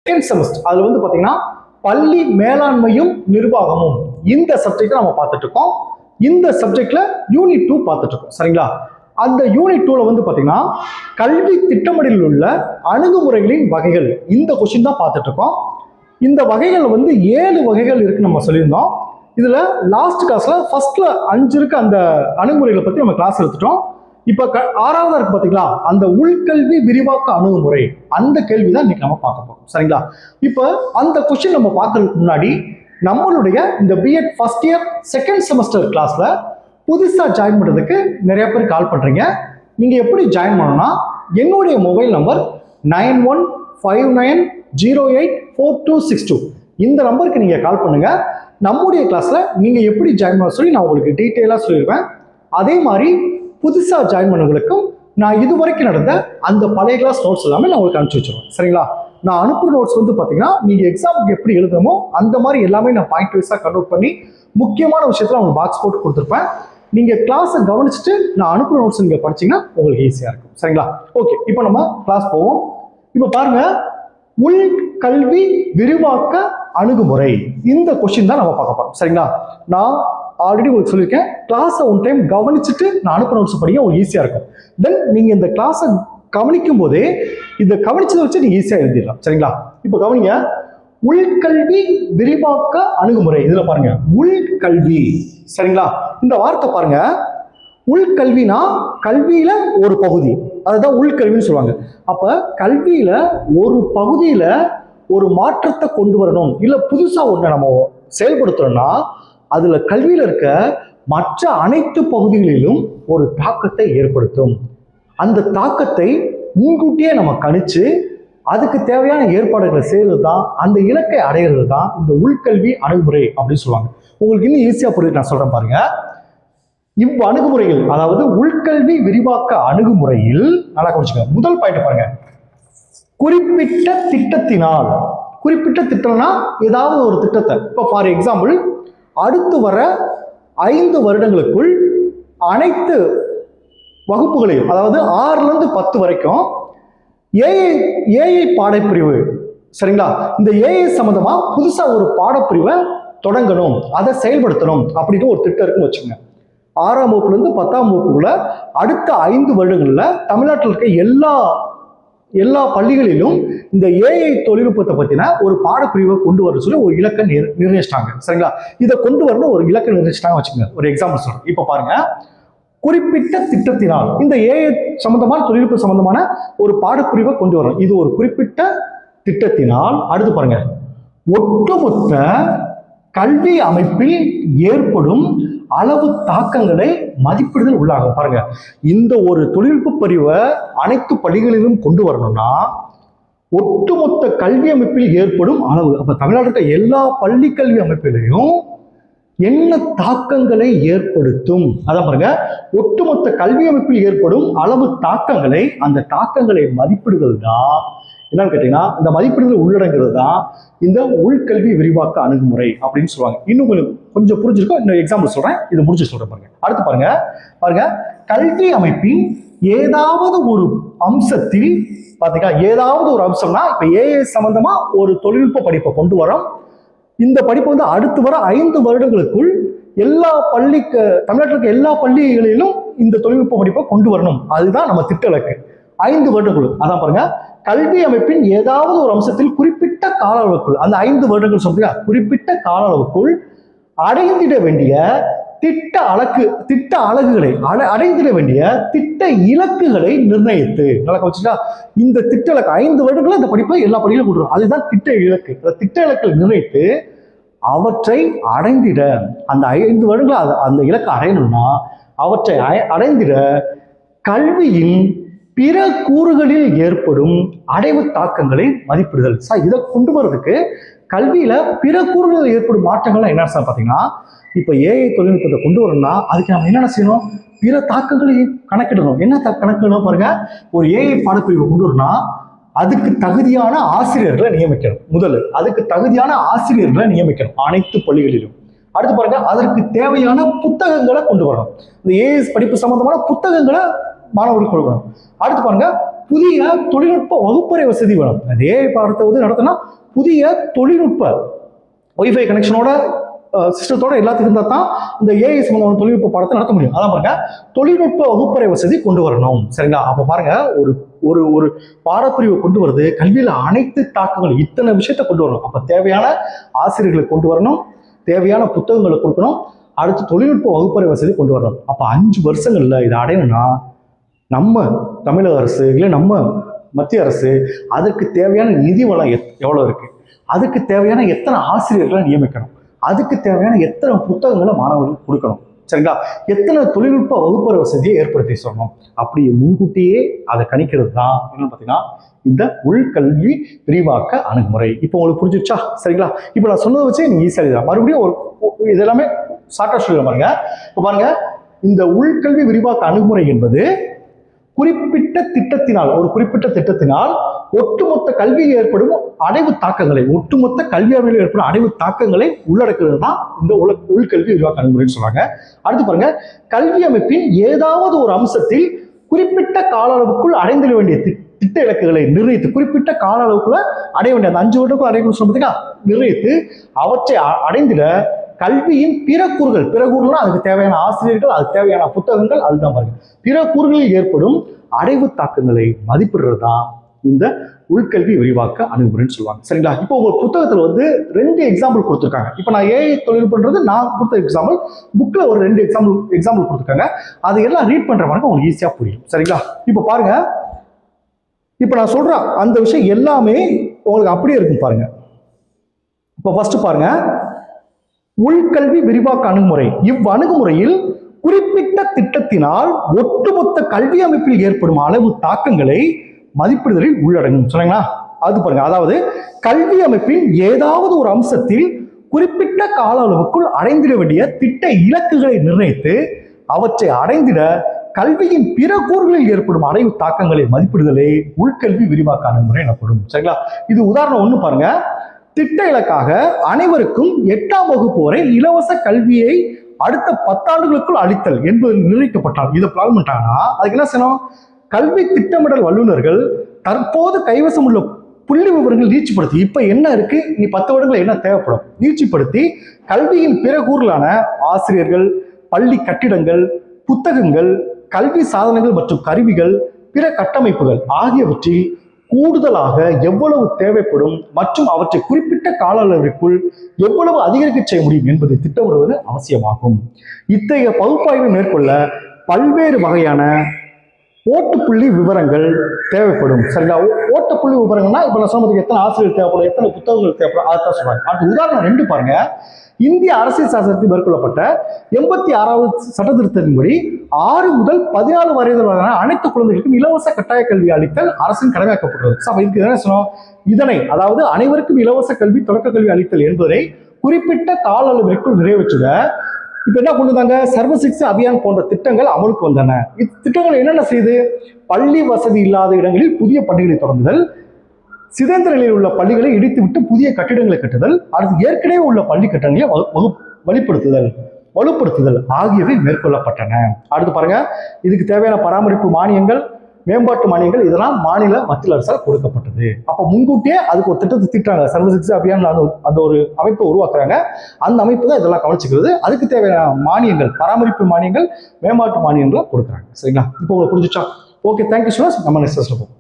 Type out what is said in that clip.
Second semester அதுல வந்து பாத்தீங்கன்னா பள்ளி மேலாண்மையும் நிர்வாகமும் இந்த சப்ஜெக்ட் நம்ம பார்த்துட்டு இருக்கோம். இந்த சப்ஜெக்ட்ல யூனிட் 2 பார்த்துட்டு இருக்கோம். சரிங்களா? அந்த யூனிட் 2ல வந்து பாத்தீங்கன்னா கல்வி திட்டமிடலில் உள்ள அணுகுமுறைகளின் வகைகள் இந்த கொஸ்டின் தான் பார்த்துட்டு இருக்கோம். இந்த வகைகள் வந்து 7 வகைகள் இருக்கு நம்ம சொல்லியிருந்தோம். இதுல லாஸ்ட் கிளாஸ்ல ஃபர்ஸ்ட்ல 5 இருக்கு அந்த அணுகுமுறைகளை பத்தி நம்ம கிளாஸ் எடுத்துட்டோம். இப்ப 6வது இருக்கு பாத்தீங்களா அந்த உள்கல்வி விரிவாக்க அணுகுமுறை அந்த கேள்வி தான் இன்னைக்கு நம்ம பார்க்க போறோம். சரிங்களா? இப்ப அந்த கொஸ்டின் நம்ம பார்க்கறதுக்கு முன்னாடி நம்மளுடைய இந்த B Ed first year second semester கிளாஸ்ல புதுசா ஜாயின் பண்றதுக்கு நிறைய பேர் கால் பண்றீங்க. நீங்க எப்படி ஜாயின் பண்ணணும்னா என்னுடைய மொபைல் நம்பர் 9159084262 இந்த நம்பருக்கு நீங்க கால் பண்ணுங்க. நம்முடைய கிளாஸ்ல நீங்க எப்படி ஜாயின் பண்ண சொல்லி நான் உங்களுக்கு டீட்டெயிலா சொல்லிடுவேன். அதே மாதிரி புதுசா ஜாயின் பண்ணவங்களுக்கும் நான் இது வரைக்கும் நடந்த அந்த பழைய கிளாஸ் நோட்ஸ் எல்லாமே நான் உங்களுக்கு அனுப்பிச்சு வச்சிருவேன். சரிங்களா? நான் அனுப்புற நோட்ஸ் வந்து பாத்தீங்கன்னா நீங்க எக்ஸாமுக்கு எப்படி எழுதணுமோ அந்த மாதிரி எல்லாமே நான் பாயிண்ட் வைஸா கன்வெர்ட் பண்ணி முக்கியமான விஷயத்துல உங்களுக்கு பாக்ஸ் போட்டு கொடுத்துருப்பேன். நீங்க கிளாஸை கவனிச்சுட்டு நான் அனுப்புற நோட்ஸ் நீங்க படிச்சீங்கன்னா உங்களுக்கு ஈஸியா இருக்கும். சரிங்களா? ஓகே, இப்போ நம்ம கிளாஸ் போவோம். இப்போ பாருங்க, உள் கல்வி விரிவாக்க அணுகுமுறை இந்த கொஸ்டின் தான் நம்ம பார்க்க போறோம். சரிங்களா? நான் ஆல்ரெடி உங்களுக்கு சொல்லியிருக்கேன், கிளாஸை ஒன் டைம் கவனிச்சுட்டு நான் அனுப்புற நோட்ஸ் படிக்க உங்களுக்கு ஈஸியா இருக்கும். தென் நீங்க இந்த கிளாஸை கவனிக்கும் போதே இதை கவனிச்சதை வச்சு நீங்க ஈஸியா எழுதிடலாம். சரிங்களா? இப்போ கவனிங்க, உள்கல்வி விரிவாக்க அணுகுமுறை. இதுல பாருங்க உள்கல்வி. சரிங்களா? இந்த வார்த்தை பாருங்க, உள்கல்வினா கல்வியில ஒரு பகுதி, அதுதான் உள்கல்வின்னு சொல்லுவாங்க. அப்ப கல்வியில ஒரு பகுதியில ஒரு மாற்றத்தை கொண்டு வரணும், இல்ல புதுசா ஒண்ணு நம்ம செயல்படுத்தணும்னா அதுல கல்வியில இருக்க மற்ற அனைத்து பகுதிகளிலும் ஒரு தாக்கத்தை ஏற்படுத்தும். அந்த தாக்கத்தை முன்கூட்டியே நம்ம கணிச்சு அதுக்கு தேவையான ஏற்பாடுகளை செய்யறது தான், அந்த இலக்கை அடையிறது தான் இந்த உள்கல்வி அணுகுமுறை அப்படின்னு சொல்லுவாங்க. உங்களுக்கு இன்னும் ஈஸியா புரியுது நான் சொல்றேன் பாருங்க. இவ் அணுகுமுறைகள், அதாவது உள்கல்வி விரிவாக்க அணுகுமுறையில் நல்லா கவனிச்சுக்கோங்க. முதல் பாயிண்ட் பாருங்க, குறிப்பிட்ட திட்டத்தினால். குறிப்பிட்ட திட்டம்னா ஏதாவது ஒரு திட்டத்தை, இப்போ ஃபார் எக்ஸாம்பிள் அடுத்து வர 5 வருடங்களுக்குள் அனைத்து வகுப்புகளையும், அதாவது 6ல இருந்து 10 வரைக்கும் ஏஐ பாடப்பிரிவு. சரிங்களா? இந்த ஏஐ சம்பந்தமா புதுசா ஒரு பாடப்பிரிவை தொடங்கணும், அதை செயல்படுத்தணும் அப்படின்னு ஒரு திட்டம் இருக்குன்னு வச்சுக்கோங்க. 6ஆம் வகுப்புல இருந்து 10ஆம் வகுப்புக்குள்ள அடுத்த 5 வருடங்கள்ல தமிழ்நாட்டில் இருக்க எல்லா பள்ளிகளிலும் இந்த ஏஐ தொழில்நுட்பத்தை பத்தின ஒரு பாடப்பிரிவை கொண்டு வர சொல்லி ஒரு இலக்கை நிர்ணயிச்சிட்டாங்க. சரிங்களா? இதை கொண்டு வரணும் ஒரு இலக்கை நிர்ணயிச்சிட்டாங்க வச்சுக்கோங்க. ஒரு எக்ஸாம்பிள் சொல்றேன். இப்ப பாருங்க, குறிப்பிட்ட திட்டத்தினால் இந்த ஏஐ சம்பந்தமான தொழில்நுட்ப சம்பந்தமான ஒரு பாடப்பிரிவை கொண்டு வரணும். இது ஒரு குறிப்பிட்ட திட்டத்தினால். அடுத்து பாருங்க, ஒட்டுமொத்த கல்வி அமைப்பில் ஏற்படும் அளவு தாக்கங்களை மதிப்பிடுதல் உள்ளாகும். பாருங்க, இந்த ஒரு தொழில்நுட்ப பிரிவை அனைத்து பள்ளிகளிலும் கொண்டு வரணும்னா ஒட்டுமொத்த கல்வி அமைப்பில் ஏற்படும் அளவு, அப்ப தமிழ்நாட்டில் இருக்க எல்லா பள்ளி கல்வி அமைப்பிலையும் என்ன தாக்கங்களை ஏற்படுத்தும். அதான் பாருங்க, ஒட்டுமொத்த கல்வி அமைப்பில் ஏற்படும் அளவு தாக்கங்களை, அந்த தாக்கங்களை மதிப்பிடுதல் தான் என்னன்னு கேட்டீங்கன்னா, இந்த மதிப்பிடுதல் உள்ளடங்குறது தான் இந்த உள்கல்வி விரிவாக்க அணுகுமுறை அப்படின்னு சொல்லுவாங்க. இன்னும் கொஞ்சம் புரிஞ்சிருக்கும், இன்னும் எக்ஸாம்பிள் சொல்றேன், இது முடிச்சு சொல்றேன் பாருங்க. அடுத்து பாருங்க, கல்வி அமைப்பின் ஏதாவது ஒரு அம்சத்தில் பாத்தீங்கன்னா, ஏதாவது ஒரு அம்சம்னா இப்ப ஏஐ சம்பந்தமா ஒரு தொழில்நுட்ப படிப்பை கொண்டு வரோம். இந்த படிப்பு வந்து அடுத்து வர 5 வருடங்களுக்குள் தமிழ்நாட்டில் இருக்க எல்லா பள்ளிகளிலும் இந்த தொழில்நுட்ப படிப்பை கொண்டு வரணும். அதுதான் நம்ம திட்ட இலக்கு. 5 வருடங்கள். அதான் பாருங்க, கல்வி அமைப்பின் ஏதாவது ஒரு அம்சத்தில் குறிப்பிட்ட கால அளவுக்குள், அந்த 5 வருடங்கள் சொல்றீங்க, குறிப்பிட்ட கால அளவுக்குள் அடைந்திட வேண்டிய திட்ட அலகுகளை அடைந்திட வேண்டிய திட்ட இலக்குகளை நிர்ணயித்து. நல்லா கவனிச்சுட்டா, இந்த திட்ட இலக்கு 5 வருடங்கள் இந்த படிப்பை எல்லா பள்ளிகளும் கொண்டு வரும், அதுதான் திட்ட இலக்கு. திட்ட இலக்கை நிர்ணயித்து அவற்றை அடைந்திட, அந்த 5 வருடங்கள் அந்த இலக்கை அடையணும்னா அவற்றை அடைந்திட கல்வியின் பிற கூறுகளில் ஏற்படும் அடைவு தாக்கங்களை மதிப்பிடுதல். சார், இதை கொண்டு வர்றதுக்கு கல்வியில பிற கூறுகளில் ஏற்படும் மாற்றங்கள்லாம் என்ன சார் பார்த்தீங்கன்னா, இப்போ ஏஐ தொழில்நுட்பத்தை கொண்டு வரணும்னா அதுக்கு நம்ம என்னென்ன செய்யணும், பிற தாக்கங்களை கணக்கிடணும். என்ன கணக்கிடணும் பாருங்க, ஒரு ஏஐ பாடப்பிரிவை கொண்டு வரணும்னா அதுக்கு தகுதியான ஆசிரியர்களை நியமிக்கணும். முதல்ல அதுக்கு தகுதியான ஆசிரியர்களை நியமிக்கணும் அனைத்து பள்ளிகளிலும். அடுத்து பாருங்க, அதற்கு தேவையான புத்தகங்களை கொண்டு வரணும். இந்த ஏஐ படிப்பு சம்பந்தமான புத்தகங்களை மாணவர்களுக்கு கொடுக்கணும். அடுத்து பாருங்க, புதிய தொழில்நுட்ப வகுப்பறை வசதி வேணும். அதே பாடத்தை வந்து நடத்தினா புதிய தொழில்நுட்ப ஒய்ஃபை கனெக்ஷனோட சிஸ்டத்தோட எல்லாத்துக்கும் இருந்தால் தான் இந்த ஏஐ சம்பந்தமான தொழில்நுட்ப பாடத்தை நடத்த முடியும். அதான் பாருங்க, தொழில்நுட்ப வகுப்பறை வசதி கொண்டு வரணும். சரிங்களா? அப்ப பாருங்க, ஒரு ஒரு ஒரு பாடப்பிரிவை கொண்டு வருது, கல்வியில அனைத்து தாக்கங்கள் இத்தனை விஷயத்த கொண்டு வரணும். அப்ப தேவையான ஆசிரியர்களை கொண்டு வரணும், தேவையான புத்தகங்களை கொடுக்கணும், அடுத்து தொழில்நுட்ப வகுப்பறை வசதி கொண்டு வரணும். அப்ப 5 வருஷங்கள்ல இதை அடையணும்னா நம்ம தமிழக அரசு இல்லை நம்ம மத்திய அரசு அதற்கு தேவையான நிதி வளம் எவ்வளவு இருக்கு, அதுக்கு தேவையான எத்தனை ஆசிரியர்களை நியமிக்கணும், அதுக்கு தேவையான எத்தனை புத்தகங்களை மாணவர்களுக்கு கொடுக்கணும், சரிங்களா, எத்தனை தொழில்நுட்ப வகுப்பறை வசதியை ஏற்படுத்தி சொல்லணும், அப்படி முன்கூட்டியே அதை கணிக்கிறது தான் என்னன்னு பார்த்தீங்கன்னா இந்த உள்கல்வி விரிவாக்க அணுகுமுறை. இப்போ உங்களுக்கு புரிஞ்சிருச்சா? சரிங்களா? இப்போ நான் சொன்னதை வச்சு நீங்க ஈஸியாக தான் மறுபடியும் ஒரு இதெல்லாமே ஷார்ட்டா சொல்ல பாருங்க. இப்போ பாருங்க, இந்த உள்கல்வி விரிவாக்க அணுகுமுறை என்பது குறிப்பிட்ட திட்டத்தினால் ஒட்டுமொத்த கல்வியில் ஏற்படும் அடைவு தாக்கங்களை ஏற்படும் அடைவு தாக்கங்களை உள்ளடக்குறது தான் இந்த உள்கல்வி விரிவாக்க அணுகுமுறைன்னு சொல்றாங்க. அடுத்து பாருங்க, கல்வி அமைப்பின் ஏதாவது ஒரு அம்சத்தில் குறிப்பிட்ட கால அளவுக்குள் அடைந்திட வேண்டிய திட்ட இலக்குகளை நிர்ணயித்து, குறிப்பிட்ட கால அளவுக்குள்ள அடைய வேண்டிய அந்த 5 வருடத்துக்குள்ள அடையணும்னு சொல்றீங்கன்னா நிர்ணயித்து அவற்றை அடைந்திட கல்வியின் பிற கூறுகள்னா அதுக்கு தேவையான ஆசிரியர்கள், அதுக்கு தேவையான புத்தகங்கள், அதுதான் பாருங்க, பிற கூறுகளில் ஏற்படும் அடைவு தாக்கங்களை மதிப்பிடுறது தான் இந்த உள்கல்வி விரிவாக்க அணுகுமுறைன்னு சொல்லுவாங்க. சரிங்களா? இப்போ உங்க புத்தகத்துல வந்து 2 எக்ஸாம்பிள் கொடுத்துருக்காங்க. இப்போ நான் ஏஐ தொழில்நுட்பன்றது நான் கொடுத்த எக்ஸாம்பிள், புக்ல ஒரு 2 எக்ஸாம்பிள் கொடுத்துருக்காங்க. அது எல்லாம் ரீட் பண்ற மாதிரி உங்களுக்கு ஈஸியா புரியும். சரிங்களா? இப்போ பாருங்க, இப்போ நான் சொல்ற அந்த விஷயம் எல்லாமே உங்களுக்கு அப்படியே இருக்கும் பாருங்க. இப்போ ஃபர்ஸ்ட் பாருங்க, உள்கல்வி விரிவாக்க அணுகுமுறை. இவ்வணுகுமுறையில் குறிப்பிட்ட திட்டத்தினால் ஒட்டுமொத்த கல்வி அமைப்பில் ஏற்படும் அளவு தாக்கங்களை மதிப்பிடுதலில் உள்ளடங்கும். சொன்னீங்களா? அது பாருங்க, அதாவது கல்வி அமைப்பின் ஏதாவது ஒரு அம்சத்தில் குறிப்பிட்ட கால அளவுக்குள் அடைந்திட வேண்டிய திட்ட இலக்குகளை நிர்ணயித்து அவற்றை அடைந்திட கல்வியின் பிற கூறுகளில் ஏற்படும் அடைவு தாக்கங்களை மதிப்பிடுதலே உள்கல்வி விரிவாக்க அணுகுமுறை எனப்படும். சரிங்களா? இது உதாரணம் 1 பாருங்க. திட்ட இலக்காக அனைவருக்கும் 8ஆம் வகுப்பு வரை இலவச கல்வியை அடுத்த 10 ஆண்டுகளுக்குள் அளித்தல் என்பது நிர்ணயிக்கப்பட்டால், இதை பிளான் பண்ணிட்டாங்கன்னா அதுக்கு என்ன செய்யணும்? கல்வி திட்டமிடல் வல்லுநர்கள் தற்போது கைவசம் உள்ள புள்ளி விவரங்கள் நீட்சிப்படுத்தி, இப்ப என்ன இருக்கு, இனி 10 வருடங்கள் என்ன தேவைப்படும், நீட்சிப்படுத்தி கல்வியின் பிற கூறுகளான ஆசிரியர்கள், பள்ளி கட்டிடங்கள், புத்தகங்கள், கல்வி சாதனங்கள் மற்றும் கருவிகள், பிற கட்டமைப்புகள் ஆகியவற்றில் கூடுதலாக எவ்வளவு தேவைப்படும் மற்றும் அவற்றை குறிப்பிட்ட கால அளவிற்குள் எவ்வளவு அதிகரிக்க செய்ய முடியும் என்பதை திட்டமிடுவது அவசியமாகும். இத்தகைய பகுப்பாய்வை மேற்கொள்ள பல்வேறு வகையான ஓட்டுப்புள்ளி விவரங்கள் தேவைப்படும். சரிங்களா? ஓட்டுப்புள்ளி விவரங்கள்னா இப்ப நான் சொன்னதுக்கு எத்தனை ஆசிரியர் தேவைப்படும், எத்தனை புத்தகங்கள் தேவைப்படும், அதைத்தான் சொல்றாங்க. அடுத்து உதாரணம் 2 பாருங்க. இந்திய அரசியல் சாசனத்தில் மேற்கொள்ளப்பட்ட 86வது சட்ட திருத்தத்தின்படி 6 முதல் 14 வயதிலான அனைத்து குழந்தைகளுக்கும் இலவச கட்டாய கல்வி அளித்தல் அரசின் கடமையாக்கப்பட்டுள்ளது. இதுக்கு என்ன சொன்னோம்? இதனை, அதாவது அனைவருக்கும் இலவச கல்வி தொடக்க கல்வி அளித்தல் என்பதை குறிப்பிட்ட கால அளவிற்குள் நிறைவேற்றுக இப்ப என்ன கொண்டு வந்தாங்க? சர்வ சிக்ஷா அபியான் போன்ற திட்டங்கள் அமலுக்கு வந்தன. இத்திட்டங்கள் என்னென்ன செய்யுது? பள்ளி வசதி இல்லாத இடங்களில் புதிய பள்ளிகளை தொடங்குதல், சிதைந்த நிலையில் உள்ள பள்ளிகளை இடித்துவிட்டு புதிய கட்டிடங்களை கட்டுதல், அடுத்து ஏற்கனவே உள்ள பள்ளி கட்டணங்களை வலுப்படுத்துதல் ஆகியவை மேற்கொள்ளப்பட்டன. அடுத்து பாருங்க, இதுக்கு தேவையான பராமரிப்பு மானியங்கள், மேம்பாட்டு மானியங்கள் இதெல்லாம் மாநில மத்திய அரசால் கொடுக்கப்பட்டது. அப்ப முன்கூட்டியே அதுக்கு ஒரு திட்டத்தை திட்டாங்க. சர்வ சிக்ஷா அபியான் அந்த ஒரு அமைப்பை உருவாக்குறாங்க. அந்த அமைப்பு தான் இதெல்லாம் கவனிச்சுக்கிறது. அதுக்கு தேவையான மானியங்கள், பராமரிப்பு மானியங்கள், மேம்பாட்டு மானியங்களை கொடுக்குறாங்க. சரிங்களா? இப்போ உங்களுக்கு புரிஞ்சுச்சா? Okay, thank you so much. நம்ம நெக்ஸ்ட் கிளாஸ்ல போவோம்.